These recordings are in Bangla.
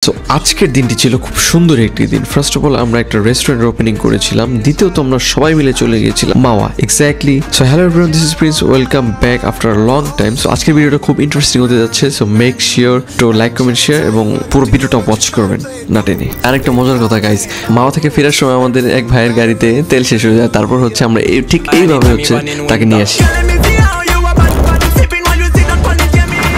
সো আজকের দিনটি ছিল খুব সুন্দর একটি দিন। ফার্স্ট অফ অল আমরা একটা রেস্টুরেন্ট ওপেনিং করেছিলাম, দ্বিতীয়ত আমরা সবাই মিলে চলে গিয়েছিলাম Mawa. Exactly. So hello everyone, this is Prince, welcome back after a long time. So আজকের ভিডিওটা খুব ইন্টারেস্টিং হতে যাচ্ছে। So make sure to like, comment, share এবং পুরো ভিডিওটা ওয়াচ করবেন না টেনে। আরেকটা মজার কথা গাইস, মাওয়া থেকে ফেরার সময় আমাদের এক ভাইয়ের গাড়িতে তেল শেষ হয়ে যায়, তারপর হচ্ছে আমরা ঠিক এইভাবে হচ্ছে তাকে নিয়ে আসি।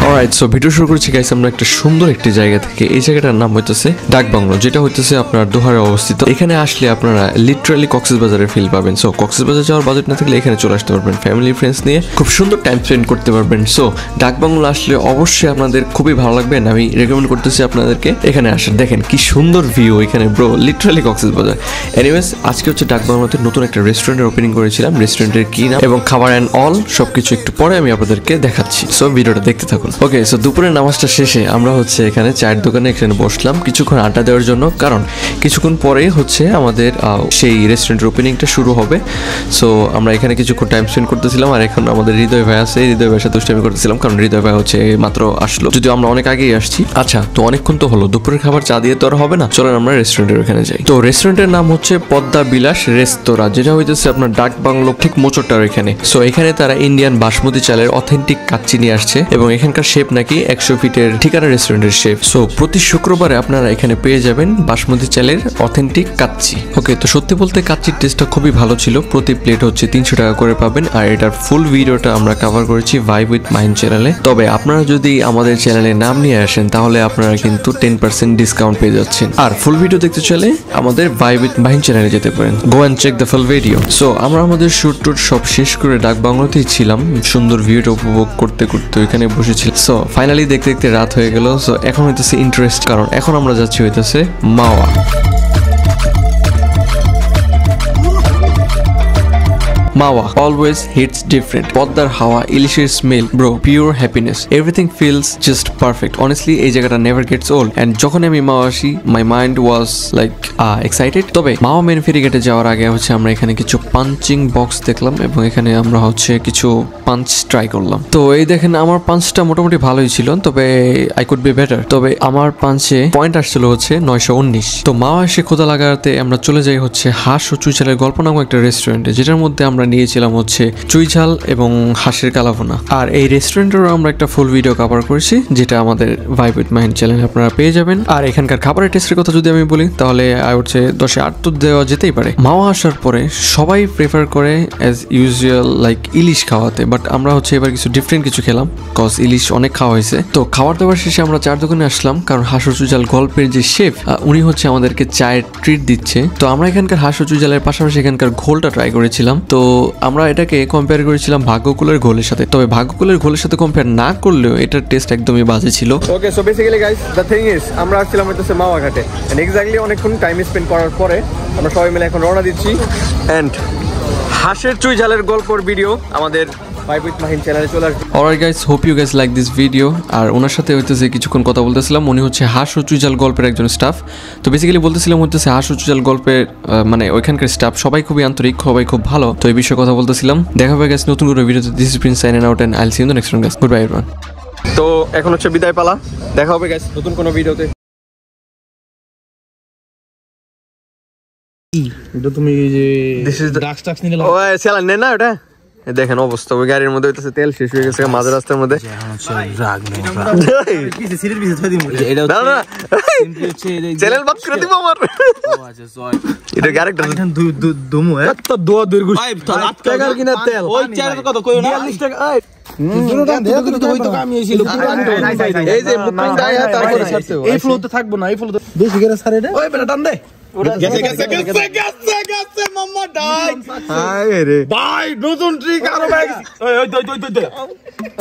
অলরাইট, সো ভিডিও শুরু করছি গাইস আমরা একটা সুন্দর একটি জায়গা থেকে। এই জায়গাটার নাম হইতেছে ডাকবাংলো, যেটা হইতেছে আপনার দোহারে অবস্থিত। এখানে আসলে আপনারা লিটারালি কক্সবাজারের ফিল পাবেন। সো কক্সবাজার যাওয়ার বাজেট না থাকলে এখানে চলে আসতে পারবেন, ফ্যামিলি ফ্রেন্ডস নিয়ে খুব সুন্দর টাইম স্পেন্ড করতে পারবেন। সো ডাকবাংলো আসলে অবশ্যই আপনাদের খুবই ভালো লাগবে, আমি রেকমেন্ড করতেছি আপনাদেরকে এখানে আসেন। দেখেন কি সুন্দর ভিউ এখানে, ব্রো, লিটারালি কক্সবাজার। এনিওয়েজ, আজকে হচ্ছে ডাকবাংলোতে নতুন একটা রেস্টুরেন্টের ওপেনিং করেছিলাম। রেস্টুরেন্টের কি নাম এবং খাবার অ্যান্ড অল সবকিছু একটু পরে আমি আপনাদেরকে দেখাচ্ছি। সো ভিডিওটা দেখতে থাকুন। ওকে, সো দুপুরের নামাজটা শেষে আমরা হচ্ছে এখানে চায়ের দোকানে এখানে বসলাম কিছুক্ষণ আড্ডা দেওয়ার জন্য, কারণ কিছুক্ষণ পরেই হচ্ছে আমাদের সেই রেস্টুরেন্টের ওপেনিংটা শুরু হবে। সো আমরা এখানে কিছুক্ষণ টাইম স্পেন্ড করতেছিলাম। আর এখন আমাদের হৃদয় ভাই আছে, হৃদয় ভাইয়ের সাথে দুষ্টামি করতেছিলাম, কারণ হৃদয় ভাই হচ্ছে মাত্র আসলো, যদিও আমরা অনেক আগেই আসছি। আচ্ছা, তো অনেকক্ষণ তো হলো, দুপুরের খাবার চা দিয়ে তো আর হবে না, চলেন আমরা রেস্টুরেন্টের ওখানে যাই। তো রেস্টুরেন্টের নাম হচ্ছে পদ্মা বিলাস রেস্তোরাঁ, যেটা হইতেছে আপনার ডাকবাংলো ঠিক মোচরটার এখানে। সো এখানে তারা ইন্ডিয়ান বাসমতি চালের অথেন্টিক কাচ্চি নিয়ে আসছে এবং এখানকার শেফ নাকি 100 ফিটের ঠিকানা রেস্টুরেন্টের শেফ। সো প্রতি শুক্রবারে আপনারা এখানে পেয়ে যাবেন বাসমতি চালের অথেন্টিক কাচ্চি। ওকে, তো সত্যি বলতে কাচ্চির টেস্টটা খুবই ভালো ছিল। প্রতি প্লেট হচ্ছে 300 টাকা করে পাবেন। আর এটার ফুল ভিডিওটা আমরা কভার করেছি ভাইব উইথ মাহিন চ্যানেলে। তবে আপনারা যদি আমাদের চ্যানেলে নাম নিয়ে আসেন তাহলে আপনারা কিন্তু 10% ডিসকাউন্ট পেয়ে যাচ্ছেন। আর ফুল ভিডিও দেখতে চাইলে আমাদের ভাইব উইথ মাহিন চ্যানেলে যেতে পারেন, go and check the full video. So আমরা আমাদের শুট টুট সব শেষ করে ডাকবাংলোতেই ছিলাম, সুন্দর ভিউটা উপভোগ করতে করতে ওইখানে বসেছিলাম। সো ফাইনালি দেখতে দেখতে রাত হয়ে গেল। সো এখন হইতেছে ইন্টারেস্ট, কারণ এখন আমরা যাচ্ছি হইতেছে মাওয়া। মাওয়া always hits different. পদ্মার হাওয়া, ইলিশের smell, bro, pure happiness. Everything feels just perfect. Honestly, এই জায়গাটা never gets old. And যখন আমি মাওয়া আসি, my mind was like excited. তবে মাওয়া মেন ফেরিঘাটে যাওয়ার আগে হচ্ছে আমরা এখানে কিছু পাঞ্চিং বক্স দেখলাম এবং এখানে আমরা হচ্ছে কিছু পাঞ্চ ট্রাই করলাম। তো এই দেখেন আমার পাঞ্চটা মোটামুটি ভালোই ছিল, তবে I could be better. তবে আমার পাঞ্চে পয়েন্ট আসছিল হচ্ছে 919। তো মাওয়া এসে খোদা লাগাতে আমরা চলে যাই হচ্ছে হাঁস ও চুইঝালের গল্প নামক একটা রেস্টুরেন্টে, যেটার মধ্যে আমরা নিয়েছিলাম হচ্ছে চুইঝাল এবং হাঁসের কালাভুনা। আর এই রেস্টুরেন্টেরও আমরা একটা ফুল ভিডিও কভার করেছি, যেটা আমাদের ভাইব উইথ মাহিন চ্যানেলে আপনারা পেয়ে যাবেন। আর এখানকার খাবারের টেস্টের কথা যদি আমি বলি তাহলে হচ্ছে 10-এ 8 তো দেওয়া যেতেই পারে। মাওয়া আসার পরে সবাই প্রেফার করে অ্যাজ ইউজুয়াল লাইক ইলিশ খাওয়াতে, বাট আমরা হচ্ছে এবার কিছু ডিফারেন্ট কিছু খেলাম, কজ ইলিশ অনেক খাওয়া হয়েছে। তো খাবার দাবার শেষে আমরা চার দোকানে আসলাম, কারণ হাঁস ও চুইঝাল গল্পের যে শেফ উনি হচ্ছে আমাদেরকে চায়ের ট্রিট দিচ্ছে। তো আমরা এখানকার হাঁস ও চুইঝালের পাশাপাশি এখানকার ঘোলটা ট্রাই করেছিলাম। তো আমরা এটাকে কম্পেয়ার করেছিলাম ভাগ্যকুলের ঘোলের সাথে, তবে ভাগ্যকুলের ঘোলের সাথে কম্পেয়ার না করলেও এটার টেস্ট একদমই বাজে ছিল। Okay, so basically guys the thing is আমরা আসছিলাম হইতেছে মাওয়া ঘাটে, এন্ড এক্স্যাক্টলি অনেকক্ষণ টাইম স্পেন্ড করার পরে আমরা সবাই মিলে এখন রওনা দিচ্ছি। এন্ড হাঁসের চুইঝালের গল্পর ভিডিও আমাদের ভাইব উইথ মাহিন চ্যানেলে চলে আসবে। Alright guys, hope you guys like this video. আর ওনার সাথে হইতেছে কিছুক্ষণ কথা বলতেছিলাম, উনি হচ্ছে হাঁস ও চুইঝাল গল্পের একজন স্টাফ। তো বেসিক্যালি বলতেছিলাম হচ্ছে হাঁস ও চুইঝাল গল্পের মানে ওইখানকার স্টাফ সবাই খুবই আন্তরিক, সবাই খুব ভালো। তো এই বিষয়ে কথা বলতেছিলাম। দেখা হবে গাইস নতুন করে ভিডিওতে। This is Prince signing out and I'll see you in the next one guys. Good bye everyone. তো এখন হচ্ছে বিদায় পালা, দেখা হবে গাইস নতুন কোনো ভিডিওতে। এটা তুমি যে ড্রাগস নিলে ও সেলা নেন না ওটা দেখেন অবস্থা, ওই গাড়ির মধ্যে হইতেছে তেল শেষ হয়ে গেছে মাঝ রাস্তার মধ্যে। চ্যানেল বাদ করে দিব আমার। এটা ক্যারেক্টার দমু তো দোয়া দুই গুছ টাকা কিনা তেল ওই চ্যানেল কত কইও না 40 টাকা। এই যে মুকুল দায়া তারপরে ছাড়ছে এই ফ্লোতে থাকবো না, এই ফ্লোতে বেশি করে ছাড়ে রে। ওই বেটা টান দে গেছে মাম্মা ডাই। হায় রে ভাই নতুন ট্রিক আরো ভাই। ওই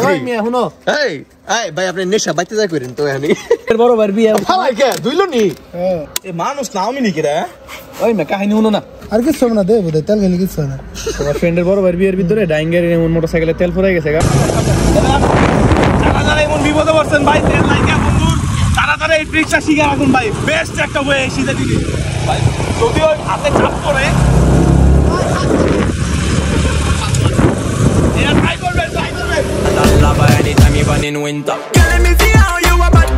ওই মিয়া শুনো, এই এই ভাই আপনি নেশা বাইতে যাই করেন তো এখানে এর বড় ভাই বিয়ে হালাই কে দুইলো নি এ মানুষ না আমি নি কিরা। ওই মে কাহিনী শুনো না, আর কিছু না দে বুঝে তেল গেলে কিছু না। তোমার ফ্রেন্ডের বড় ভাই বিয়ের ভিতরে ডাইঙ্গারি এমন মোটরসাইকেলে তেল ফুরাই গেছে গা। যারা এমন বিপদে পড়ছেন ভাই, তেল লাইকা বন্ধুর তাড়াতাড়ি এই ট্রিকটা শিখে রাখুন ভাই, বেস্ট একটা ওয়ে সিধা দিকে ভাই। যদিও হাতে চাপ করে ট্রাই করবেন। Love her anytime even in winter. Girl, let me see how you a bad